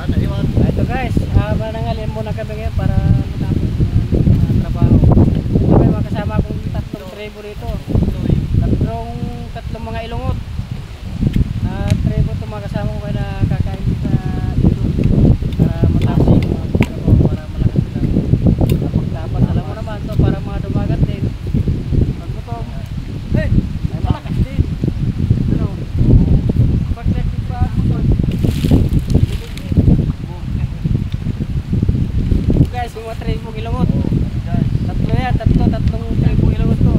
Ito guys, manangalin muna kami ngayon para matapos ang trabaho. Ito may mga kasama akong tatlong tribo rito. Tatlong mga ilungot. Tribo ito mga kasama ko kayo na kakain sa ilong para matapos yung trabaho, para malakas sila pagtapas. Alam mo naman ito, para mga dumagat din. Pag gutom, ay malakas din. Ano? Pag nagtipa ako guys, yung mga tribong ilungot. Tatlong tribong ilungot to.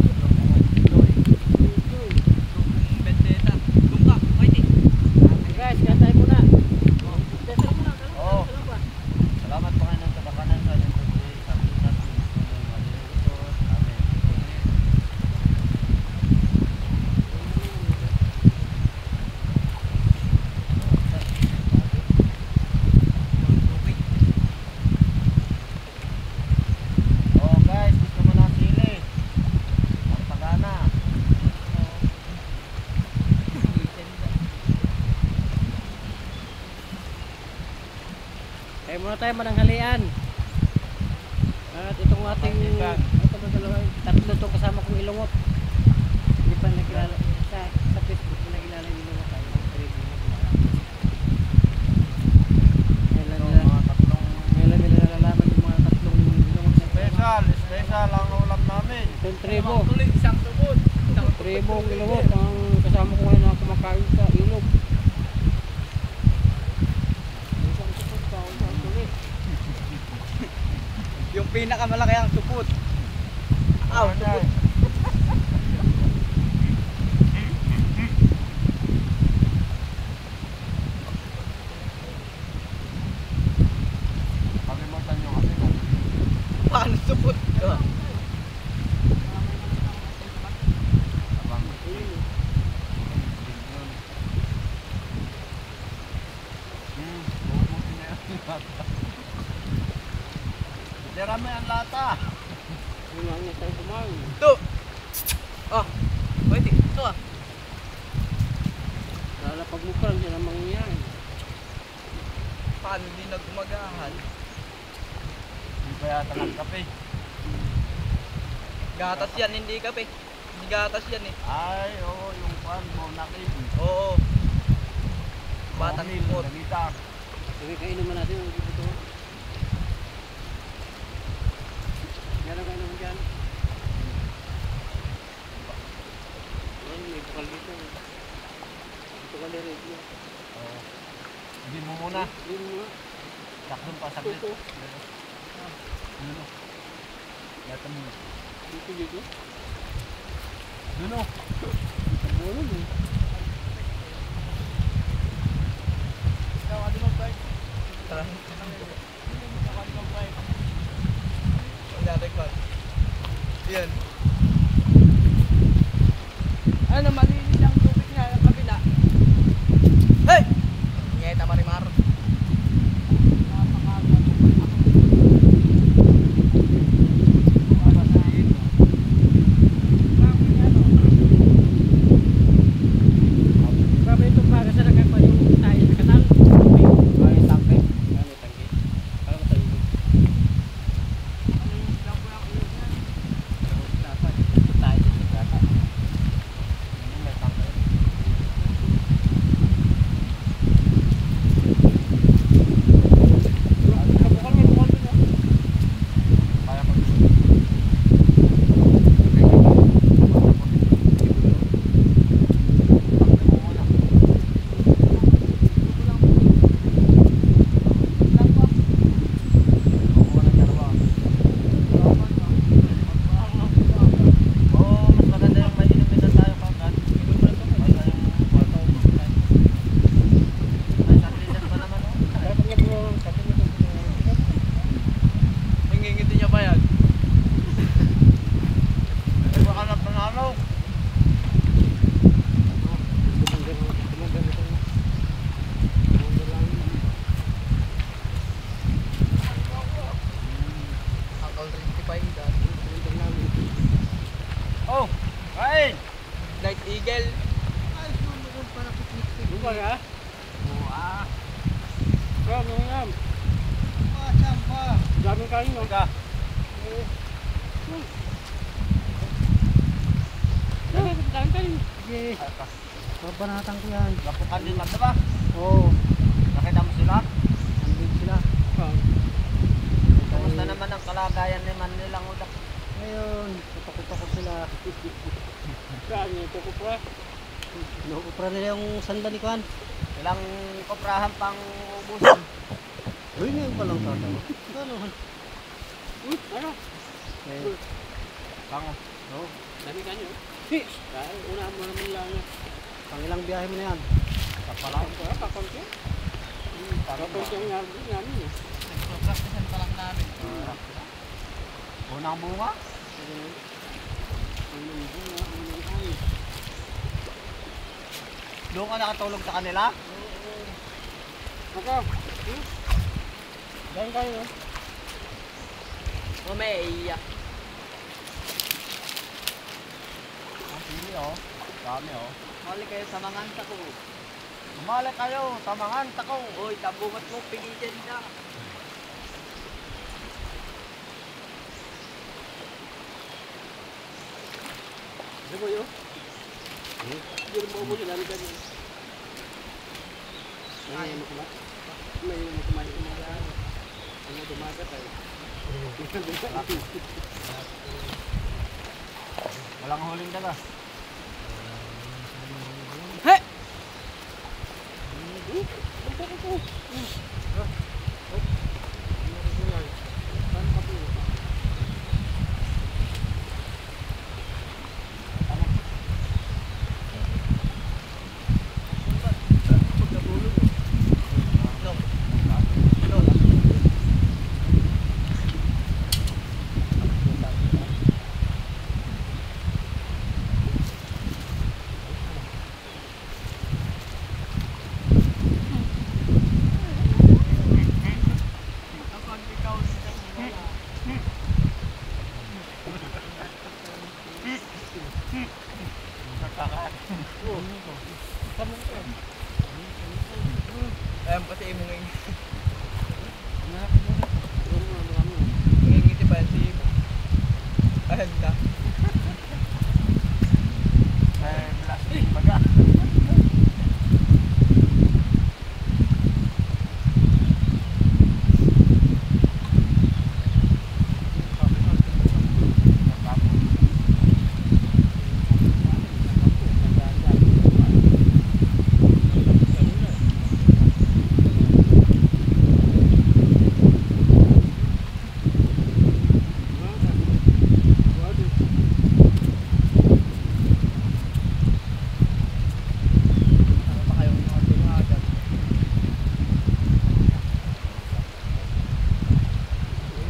Guys, kaya tayo muna. Salamat Panginoon sa bakanan sa ating kaya muna tayo mananghalian. At itong ating tatlo itong kasama kong ilungot. Hindi pa nakilala sa Facebook na nakilala yung ilungot tayo. Ngayon nila nalalaman yung mga tatlong ilungot na special ang ulam namin. itong tribo. Tribong ilungot ang kasama ko ngayon na kumakain sa ilog. Yung pinakamalaki ang supot. Aw, supot. Palimutan nyo kasi kung Paano supot? Dirami ang lata. Kumangin tayo kumangin. Ito. Ah, pwede. Ito ah. Lalapag mo pa lang siya ng mangyayari. Paano hindi nagumagahan? Hindi pa yata nagkape. Gatas yan, hindi kape. Hindi gatas yan eh. Ay, oo, yung pan mo nakin. Oo. Batang supot. Dalita. Sige, kainuman natin yung ito. Yan ang kainuman dyan. Ayan, may bukal dito. Ito ka lirig niya. Oo. Hindi mo muna. Hindi mo muna. Sakdun pa saglit. Ito. Duno. Lata mo. Dito. Duno. Ito bolong eh. Tara. Yan. Ano, malinis ang tubig niya ng kabila. Hey! Ngeta marimar. Grabe itong baga sa nagkakpa yung tayo sa kanal. May tangke. May tangke. Para mataligo. Daming kain no. Teka. Daming kain. Sige. Aka. Babanatan ko yan. Lapukan din man, diba? Oo. Nakita mo sila? Andun sila. Kamusta naman ang kalagayan ni Manilang Udak? Ngayon, tutok ko sila. Saan yung tukupra? Tukupra nila yung sanda ni Kwan. Ilang koprahan pang ubusan? Uy, ngayon pa lang tatawa. Ano? Ano? Pang, Oo. Dami kanyo. Dahil una mo naman lang yan. Pang ilang biyahe mo na yan? kapalang. Kakonti. Kakonti ang namin eh. Nagpapracticean pa lang namin. Unang bunga? Doon ka nakatulog sa kanila? Ako. Dahil kayo. May iiyak. Ang pili oh. Dami oh. Mali kayo sa mga anta ko. Umali kayo sa mga takong. Uy, tabungat mo, pilitin na. Ano ba yun? Hindi mo mo sila ni kanyo. May ano kumat? May ano kumain umaga. Ano dumagat ay. Walang huling daga. Hey! Ayun pati imo ngayon. Ngingiti pa yan si imo. Ayun na. Eh, plastic baga.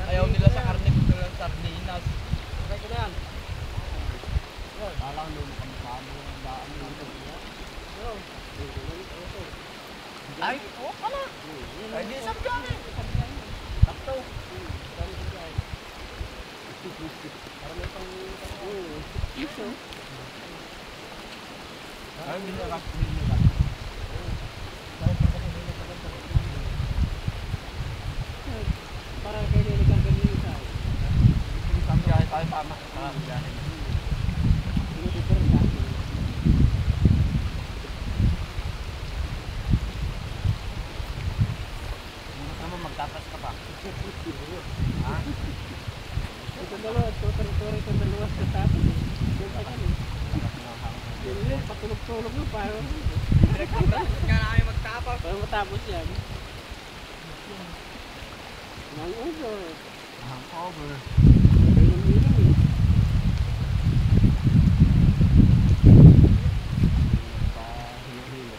Ayaw nila sa karne, gusto nila sa sardinas. Okay ko na yan. Alang lulu kami sa amin. Ang daan dito. Ay, oo pala. Ay, di sabyan eh. Takto. Ay, hindi na kasi. Para kay Lili kang ganyan isa. Isang biyahe tayo tama. Biyahe. Hindi different sa akin. Gusto naman magtatas ka pa. Ha? Ito dalawa, tutor-tutor ito dalawa sa tapos. Yung pa kami. Lili, patulog-tulog mo parang. Nag-practice nga namin magtapos. Parang matapos yan. Nang ulo. Hangover. Ilong-ilong eh. Pahilo-hilo.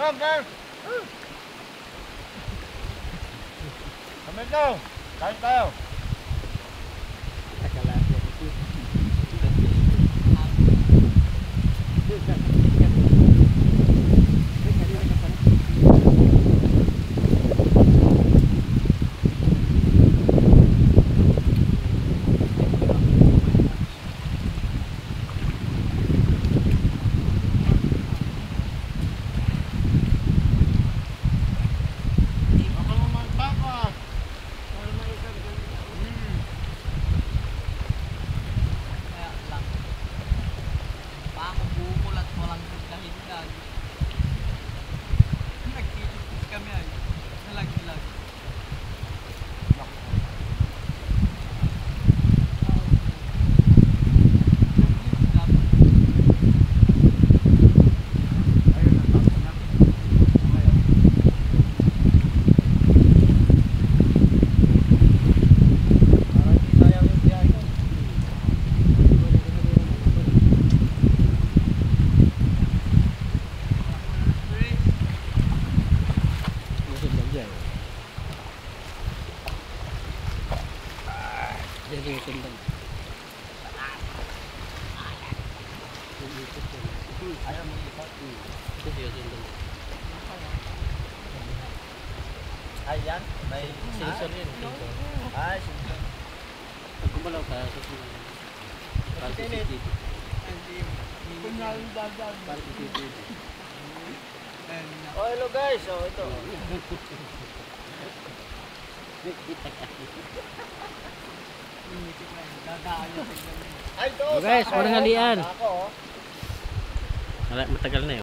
Oh, man! Kami daw! Kain tayo! Nakalas yan. Ayaw mo ikot. Ay, yan. May Sensor yun. Ay, sensor. Pag gumalaw ka, para CCTV. Kunyaling dadag. Para CCTV. Oh, hello guys. Oh, ito. Dadaan niya tignan. Ay, ito. Oh, guys, sako. walang halian. Sako, oh. Matagal na eh.